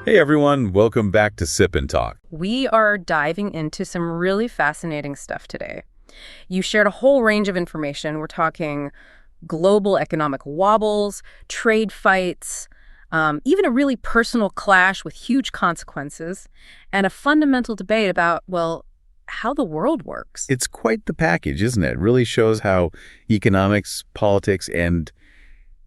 Hey everyone, welcome back to Sip and Talk. We are diving into some really fascinating stuff today. You shared a whole range of information. We're talking global economic wobbles, trade fights, even a really personal clash with huge consequences, and a fundamental debate about, well, how the world works. It's quite the package, isn't it? It really shows how economics, politics, and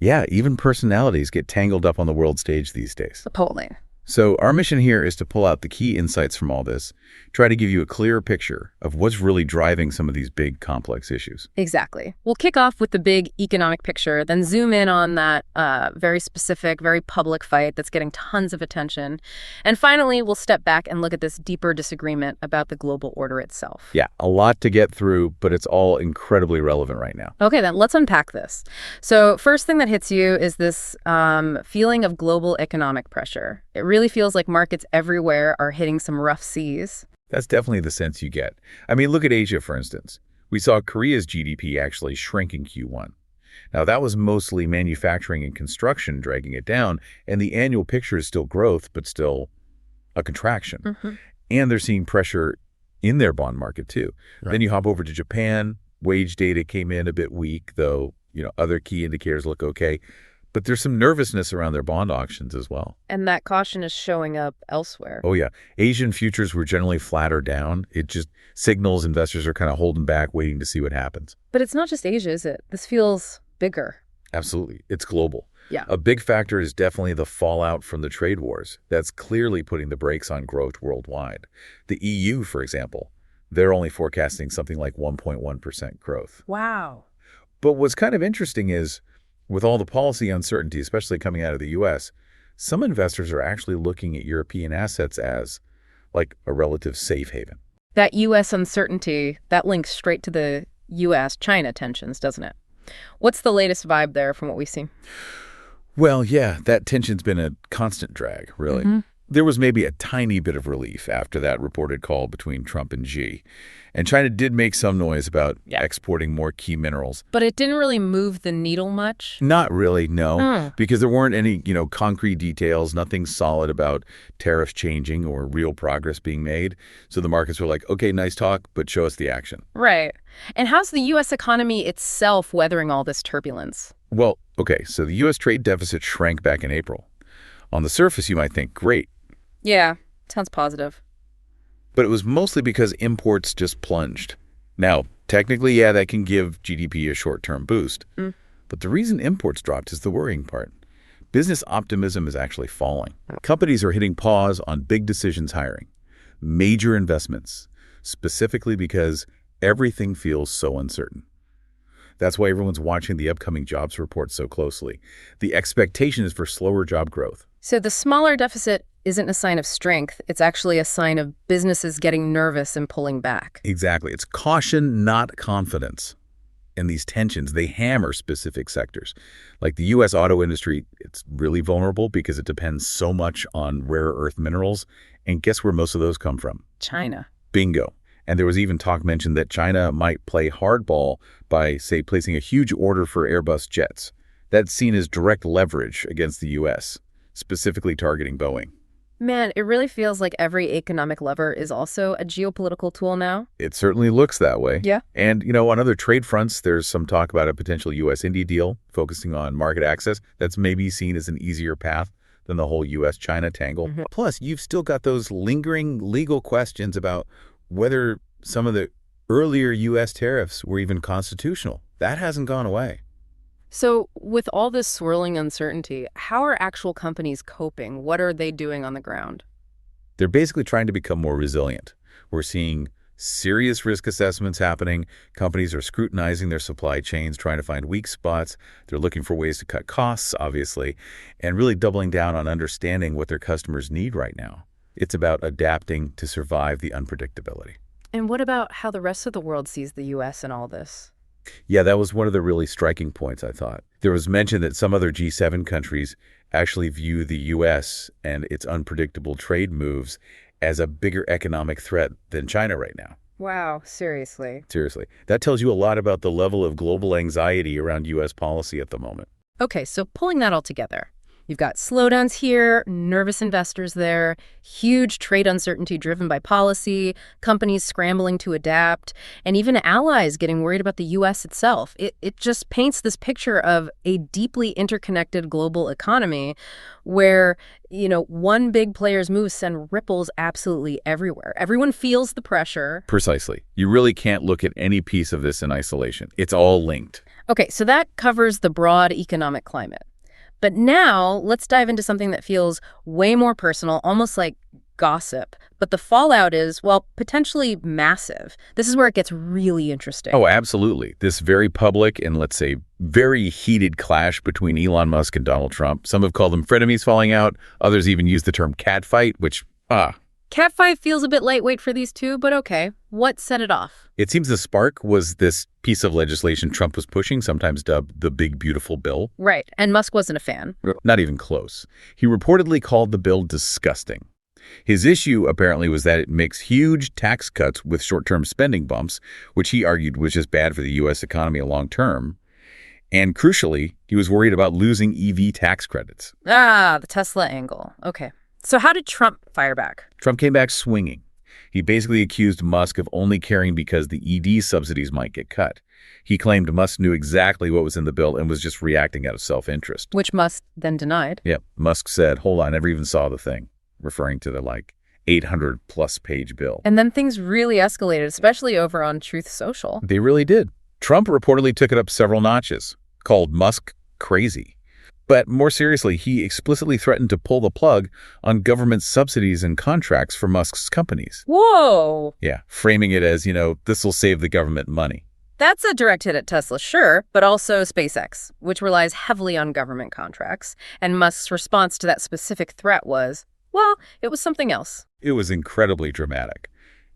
even personalities get tangled up on the world stage these days. Totally. So our mission here is to pull out the key insights from all this, try to give you a clearer picture of what's really driving some of these big, complex issues. Exactly. We'll kick off with the big economic picture, then zoom in on that very specific, very public fight that's getting tons of attention. And finally, we'll step back and look at this deeper disagreement about the global order itself. Yeah, a lot to get through, but it's all incredibly relevant right now. Okay, then let's unpack this. So first thing that hits you is this feeling of global economic pressure. It really feels like markets everywhere are hitting some rough seas. That's definitely the sense you get. I mean, look at Asia, for instance. We saw Korea's GDP actually shrink in Q1. Now, that was mostly manufacturing and construction dragging it down, and the annual picture is still growth, but still a contraction. Mm-hmm. And they're seeing pressure in their bond market, too. Right. Then you hop over to Japan. Wage data came in a bit weak, though, other key indicators look okay. But there's some nervousness around their bond auctions as well. And that caution is showing up elsewhere. Oh, yeah. Asian futures were generally flat or down. It just signals investors are kind of holding back, waiting to see what happens. But it's not just Asia, is it? This feels bigger. Absolutely. It's global. Yeah. A big factor is definitely the fallout from the trade wars. That's clearly putting the brakes on growth worldwide. The EU, for example, they're only forecasting something like 1.1% growth. Wow. But what's kind of interesting is, with all the policy uncertainty, especially coming out of the U.S., some investors are actually looking at European assets as like a relative safe haven. That U.S. uncertainty, that links straight to the U.S.-China tensions, doesn't it? What's the latest vibe there from what we see? Well, yeah, that tension's been a constant drag, really. Mm-hmm. There was maybe a tiny bit of relief after that reported call between Trump and Xi. And China did make some noise about exporting more key minerals. But it didn't really move the needle much? Not really, no. Because there weren't any, concrete details, nothing solid about tariffs changing or real progress being made. So the markets were like, okay, nice talk, but show us the action. Right. And how's the U.S. economy itself weathering all this turbulence? Well, okay, so the U.S. trade deficit shrank back in April. On the surface, you might think, great. Yeah, sounds positive. But it was mostly because imports just plunged. Now, technically, that can give GDP a short-term boost. But the reason imports dropped is the worrying part. Business optimism is actually falling. Companies are hitting pause on big decisions hiring, major investments, specifically because everything feels so uncertain. That's why everyone's watching the upcoming jobs report so closely. The expectation is for slower job growth. So the smaller deficit isn't a sign of strength. It's actually a sign of businesses getting nervous and pulling back. Exactly. It's caution, not confidence. And these tensions, they hammer specific sectors. Like the U.S. auto industry, it's really vulnerable because it depends so much on rare earth minerals. And guess where most of those come from? China. Bingo. And there was even talk mentioned that China might play hardball by, say, placing a huge order for Airbus jets. That's seen as direct leverage against the U.S., specifically targeting Boeing. Man, it really feels like every economic lever is also a geopolitical tool now. It certainly looks that way. Yeah. And, on other trade fronts, there's some talk about a potential U.S.-India deal focusing on market access. That's maybe seen as an easier path than the whole U.S.-China tangle. Mm-hmm. Plus, you've still got those lingering legal questions about whether some of the earlier U.S. tariffs were even constitutional. That hasn't gone away. So with all this swirling uncertainty, how are actual companies coping? What are they doing on the ground? They're basically trying to become more resilient. We're seeing serious risk assessments happening. Companies are scrutinizing their supply chains, trying to find weak spots. They're looking for ways to cut costs, obviously, and really doubling down on understanding what their customers need right now. It's about adapting to survive the unpredictability. And what about how the rest of the world sees the U.S. in all this? Yeah, that was one of the really striking points, I thought. There was mention that some other G7 countries actually view the U.S. and its unpredictable trade moves as a bigger economic threat than China right now. Wow, seriously. Seriously. That tells you a lot about the level of global anxiety around U.S. policy at the moment. Okay, so pulling that all together, You've got slowdowns here, nervous investors there, huge trade uncertainty driven by policy, companies scrambling to adapt, and even allies getting worried about the U.S. itself. It just paints this picture of a deeply interconnected global economy where, one big player's moves send ripples absolutely everywhere. Everyone feels the pressure. Precisely. You really can't look at any piece of this in isolation. It's all linked. Okay, so that covers the broad economic climate. But now let's dive into something that feels way more personal, almost like gossip. But the fallout is, well, potentially massive. This is where it gets really interesting. Oh, absolutely. This very public and, let's say, very heated clash between Elon Musk and Donald Trump. Some have called them frenemies falling out. Others even use the term catfight, which, Catfight feels a bit lightweight for these two, but okay. What set it off? It seems the spark was this piece of legislation Trump was pushing, sometimes dubbed the Big Beautiful Bill. Right, and Musk wasn't a fan. Not even close. He reportedly called the bill disgusting. His issue, apparently, was that it makes huge tax cuts with short-term spending bumps, which he argued was just bad for the U.S. economy long term. And crucially, he was worried about losing EV tax credits. The Tesla angle. Okay. So how did Trump fire back? Trump came back swinging. He basically accused Musk of only caring because the ED subsidies might get cut. He claimed Musk knew exactly what was in the bill and was just reacting out of self-interest. Which Musk then denied. Yeah, Musk said, hold on, I never even saw the thing, referring to the 800-plus page bill. And then things really escalated, especially over on Truth Social. They really did. Trump reportedly took it up several notches, called Musk crazy. But more seriously, he explicitly threatened to pull the plug on government subsidies and contracts for Musk's companies. Whoa! Yeah, framing it as, this will save the government money. That's a direct hit at Tesla, sure, but also SpaceX, which relies heavily on government contracts. And Musk's response to that specific threat was, well, it was something else. It was incredibly dramatic.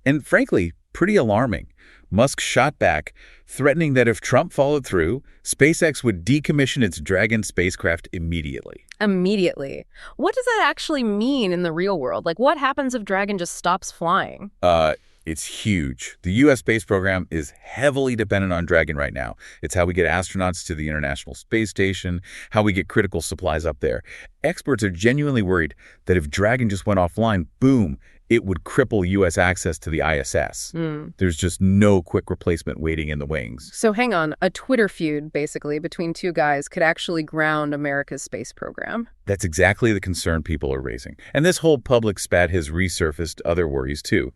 And frankly, pretty alarming. Musk shot back, threatening that if Trump followed through, SpaceX would decommission its Dragon spacecraft immediately. Immediately? What does that actually mean in the real world? What happens if Dragon just stops flying? It's huge. The U.S. space program is heavily dependent on Dragon right now. It's how we get astronauts to the International Space Station, how we get critical supplies up there. Experts are genuinely worried that if Dragon just went offline, boom, it would cripple U.S. access to the ISS. There's just no quick replacement waiting in the wings. So hang on, a Twitter feud, basically, between two guys could actually ground America's space program. That's exactly the concern people are raising. And this whole public spat has resurfaced other worries, too.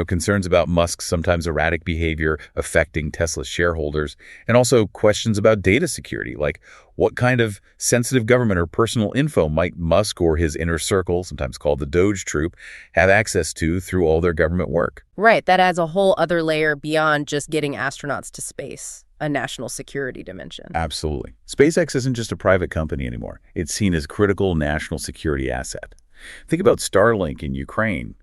Concerns about Musk's sometimes erratic behavior affecting Tesla shareholders, and also questions about data security, like what kind of sensitive government or personal info might Musk or his inner circle, sometimes called the Doge Troop, have access to through all their government work. Right, that adds a whole other layer beyond just getting astronauts to space. A national security dimension. Absolutely. SpaceX isn't just a private company anymore. It's seen as critical national security asset. Think about Starlink in Ukraine,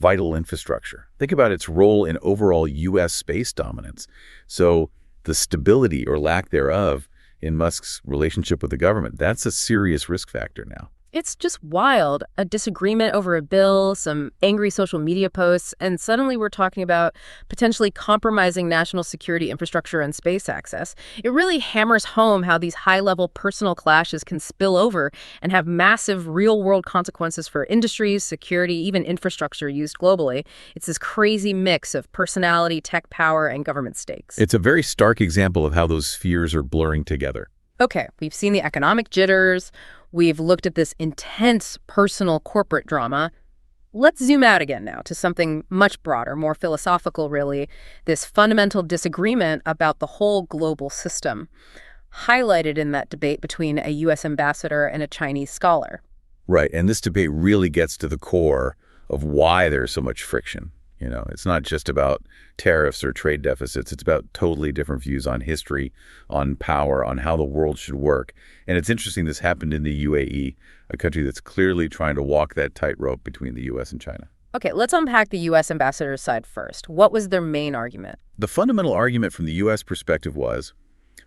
vital infrastructure. Think about its role in overall U.S. space dominance. So the stability or lack thereof in Musk's relationship with the government, that's a serious risk factor now. It's just wild. A disagreement over a bill, some angry social media posts, and suddenly we're talking about potentially compromising national security infrastructure and space access. It really hammers home how these high-level personal clashes can spill over and have massive real-world consequences for industries, security, even infrastructure used globally. It's this crazy mix of personality, tech power, and government stakes. It's a very stark example of how those spheres are blurring together. Okay, we've seen the economic jitters. We've looked at this intense personal corporate drama. Let's zoom out again now to something much broader, more philosophical, really, this fundamental disagreement about the whole global system, highlighted in that debate between a U.S. ambassador and a Chinese scholar. Right, and this debate really gets to the core of why there's so much friction. It's not just about tariffs or trade deficits. It's about totally different views on history, on power, on how the world should work. And it's interesting this happened in the UAE, a country that's clearly trying to walk that tightrope between the U.S. and China. Okay, let's unpack the U.S. ambassador's side first. What was their main argument? The fundamental argument from the U.S. perspective was,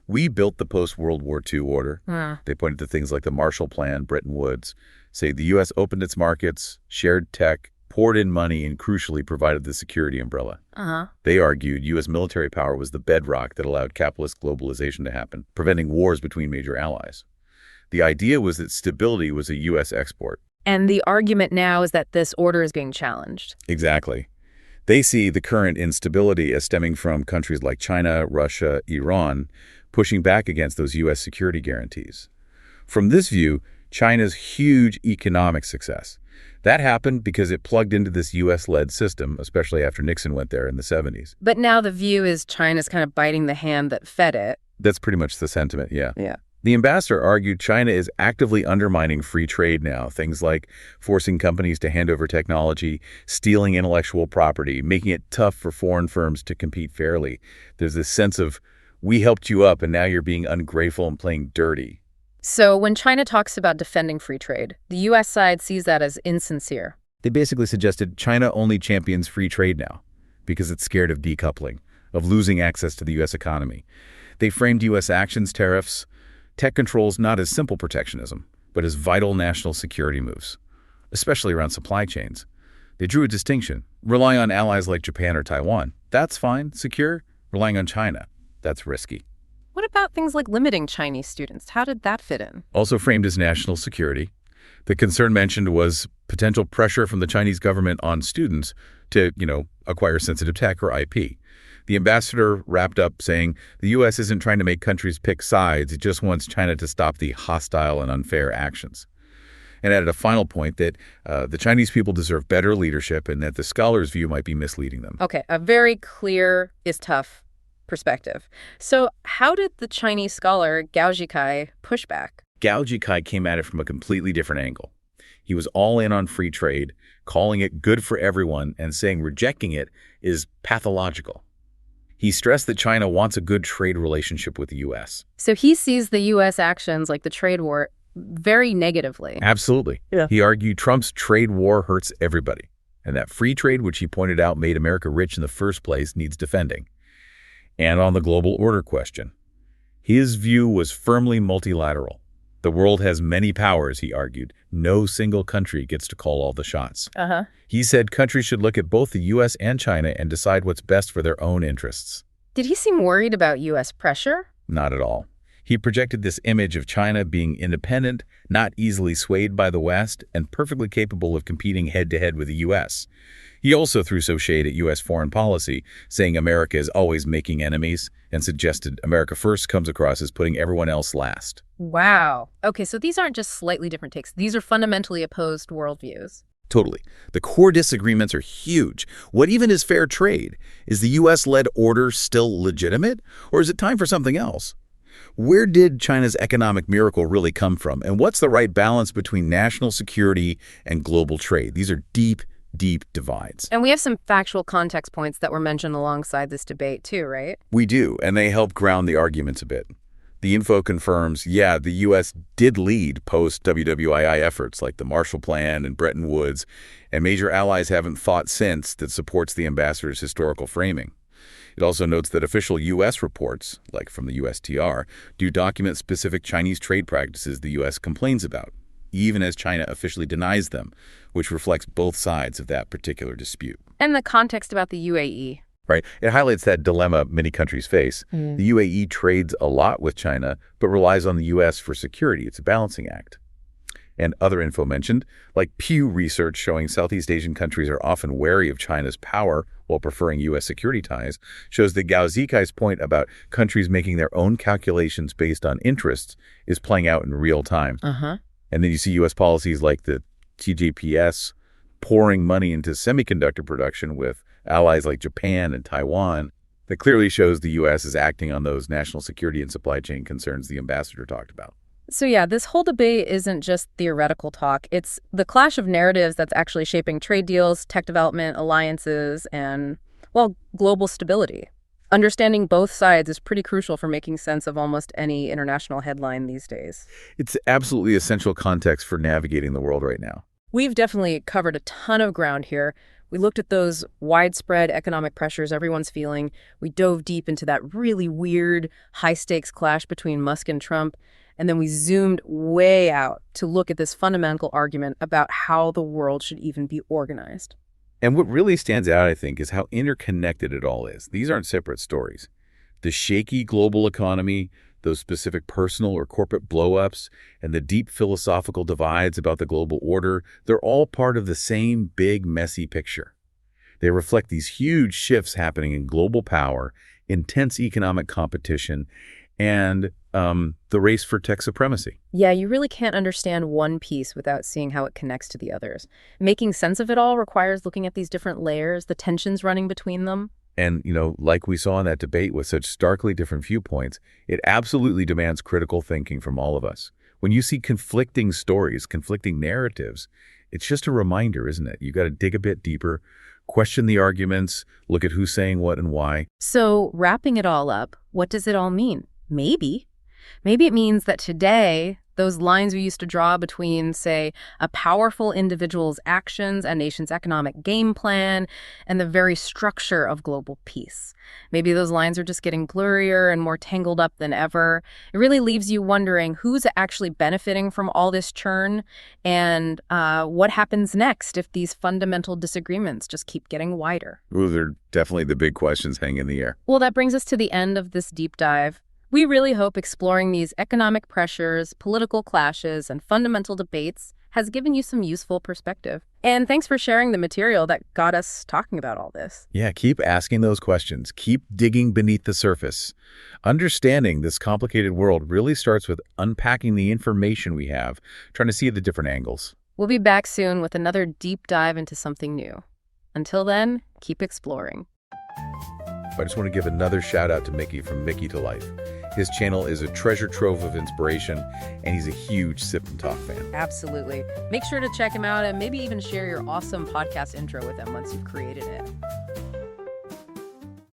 we built the post-World War II order. They pointed to things like the Marshall Plan, Bretton Woods, say the U.S. opened its markets, shared tech, poured in money, and crucially provided the security umbrella. They argued U.S. military power was the bedrock that allowed capitalist globalization to happen, preventing wars between major allies. The idea was that stability was a U.S. export. And the argument now is that this order is being challenged. Exactly. They see the current instability as stemming from countries like China, Russia, Iran, pushing back against those U.S. security guarantees. From this view, China's huge economic success, that happened because it plugged into this U.S.-led system, especially after Nixon went there in the 70s. But now the view is China's kind of biting the hand that fed it. That's pretty much the sentiment, yeah. Yeah. The ambassador argued China is actively undermining free trade now, things like forcing companies to hand over technology, stealing intellectual property, making it tough for foreign firms to compete fairly. There's this sense of, we helped you up and now you're being ungrateful and playing dirty. So when China talks about defending free trade, the U.S. side sees that as insincere. They basically suggested China only champions free trade now because it's scared of decoupling, of losing access to the U.S. economy. They framed U.S. actions, tariffs, tech controls not as simple protectionism, but as vital national security moves, especially around supply chains. They drew a distinction. Relying on allies like Japan or Taiwan, that's fine, secure. Relying on China, that's risky. What about things like limiting Chinese students? How did that fit in? Also framed as national security. The concern mentioned was potential pressure from the Chinese government on students to, acquire sensitive tech or IP. The ambassador wrapped up saying the U.S. isn't trying to make countries pick sides. It just wants China to stop the hostile and unfair actions. And added a final point that the Chinese people deserve better leadership and that the scholars' view might be misleading them. Okay, a very clear is tough perspective. So how did the Chinese scholar Gao Zikai push back? Gao Zikai came at it from a completely different angle. He was all in on free trade, calling it good for everyone and saying rejecting it is pathological. He stressed that China wants a good trade relationship with the U.S. So he sees the U.S. actions like the trade war very negatively. Absolutely. Yeah. He argued Trump's trade war hurts everybody, and that free trade, which he pointed out made America rich in the first place, needs defending. And on the global order question, his view was firmly multilateral. The world has many powers, he argued. No single country gets to call all the shots. He said countries should look at both the U.S. and China and decide what's best for their own interests. Did he seem worried about U.S. pressure? Not at all. He projected this image of China being independent, not easily swayed by the West, and perfectly capable of competing head-to-head with the U.S. He also threw some shade at U.S. foreign policy, saying America is always making enemies, and suggested America first comes across as putting everyone else last. Wow. Okay, so these aren't just slightly different takes. These are fundamentally opposed worldviews. Totally. The core disagreements are huge. What even is fair trade? Is the U.S.-led order still legitimate, or is it time for something else? Where did China's economic miracle really come from, and what's the right balance between national security and global trade? These are deep divides. And we have some factual context points that were mentioned alongside this debate too, right? We do, and they help ground the arguments a bit. The info confirms, the U.S. did lead post-WWII efforts like the Marshall Plan and Bretton Woods, and major allies haven't fought since that supports the ambassador's historical framing. It also notes that official U.S. reports, like from the USTR, do document specific Chinese trade practices the U.S. complains about, even as China officially denies them, which reflects both sides of that particular dispute. And the context about the UAE. Right. It highlights that dilemma many countries face. The UAE trades a lot with China, but relies on the U.S. for security. It's a balancing act. And other info mentioned, like Pew research showing Southeast Asian countries are often wary of China's power while preferring U.S. security ties, shows that Gao Zikai's point about countries making their own calculations based on interests is playing out in real time. And then you see U.S. policies like the TJPS pouring money into semiconductor production with allies like Japan and Taiwan. That clearly shows the U.S. is acting on those national security and supply chain concerns the ambassador talked about. So this whole debate isn't just theoretical talk. It's the clash of narratives that's actually shaping trade deals, tech development, alliances, and, global stability. Understanding both sides is pretty crucial for making sense of almost any international headline these days. It's absolutely essential context for navigating the world right now. We've definitely covered a ton of ground here. We looked at those widespread economic pressures everyone's feeling. We dove deep into that really weird, high-stakes clash between Musk and Trump. And then we zoomed way out to look at this fundamental argument about how the world should even be organized. And what really stands out, I think, is how interconnected it all is. These aren't separate stories. The shaky global economy, those specific personal or corporate blow-ups, and the deep philosophical divides about the global order, they're all part of the same big, messy picture. They reflect these huge shifts happening in global power, intense economic competition, and the race for tech supremacy. Yeah, you really can't understand one piece without seeing how it connects to the others. Making sense of it all requires looking at these different layers, the tensions running between them. And, like we saw in that debate with such starkly different viewpoints, it absolutely demands critical thinking from all of us. When you see conflicting stories, conflicting narratives, it's just a reminder, isn't it? You got to dig a bit deeper, question the arguments, look at who's saying what and why. So, wrapping it all up, what does it all mean? Maybe it means that today, those lines we used to draw between, say, a powerful individual's actions, a nation's economic game plan, and the very structure of global peace. Maybe those lines are just getting blurrier and more tangled up than ever. It really leaves you wondering who's actually benefiting from all this churn and what happens next if these fundamental disagreements just keep getting wider. Those are definitely the big questions hanging in the air. Well, that brings us to the end of this deep dive. We really hope exploring these economic pressures, political clashes, and fundamental debates has given you some useful perspective. And thanks for sharing the material that got us talking about all this. Yeah, keep asking those questions. Keep digging beneath the surface. Understanding this complicated world really starts with unpacking the information we have, trying to see the different angles. We'll be back soon with another deep dive into something new. Until then, keep exploring. I just want to give another shout out to Micky from Mickytolife. His channel is a treasure trove of inspiration, and he's a huge Sip&Talk fan. Absolutely. Make sure to check him out and maybe even share your awesome podcast intro with him once you've created it.